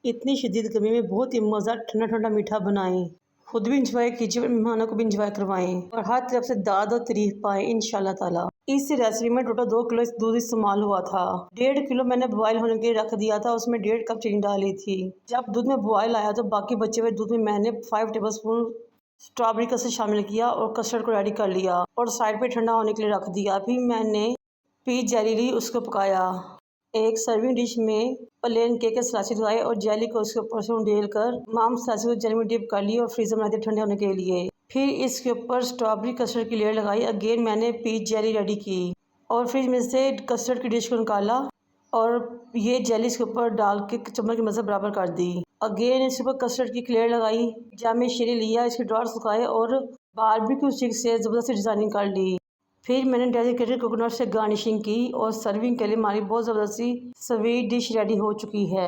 इतनी शदीद गर्मी में बहुत ही मज़ा ठंडा ठंडा मीठा बनाएं, खुद भी इंजॉय कीजिए और मेहमानों को भी इंजॉय करवाएं और हर तरफ से दाद और तारीफ पाएं इंशाल्लाह ताला। इस रेसिपी में टोटल 2 किलो दूध इस्तेमाल हुआ था। 1.5 किलो मैंने बॉयल होने के लिए रख दिया था, उसमें 1.5 कप चीनी डाली थी। जब दूध में बॉयल आया तो बाकी बचे हुए दूध में मैंने 5 टेबल स्पून स्ट्रॉबेरी कस्टर्ड शामिल किया और कस्टर्ड को रेडी कर लिया और साइड पे ठंडा होने के लिए रख दिया। फिर मैंने पीच जेली ली, उसको पकाया। एक सर्विंग डिश में प्लेन केक के स्लाइसेस लगाए और जेली को उसके ऊपर से उंडेल कर तमाम स्लाइसेस को जेली में डिप कर लिए और फ्रीजर में रख दिए ठंडे होने के लिए। फिर इसके ऊपर स्ट्रॉबेरी कस्टर्ड की लेयर लगाई। अगेन मैंने पीच जेली रेडी की और फ्रिज में से कस्टर्ड की डिश को निकाला और ये जेली इसके ऊपर डाल के चम्मच की मदद से बराबर कर दी। अगेन इसके ऊपर कस्टर्ड की लेयर लगाई, जामे शीरे लिया, इसके डॉट्स सुखाए और बारबेक्यू स्टिक से ज़बरदस्त डिज़ाइनिंग कर ली। फिर मैंने डेजिकेटेड कोकोनट से गार्निशिंग की और सर्विंग के लिए हमारी बहुत ज़बरदस्ती स्वीट डिश रेडी हो चुकी है।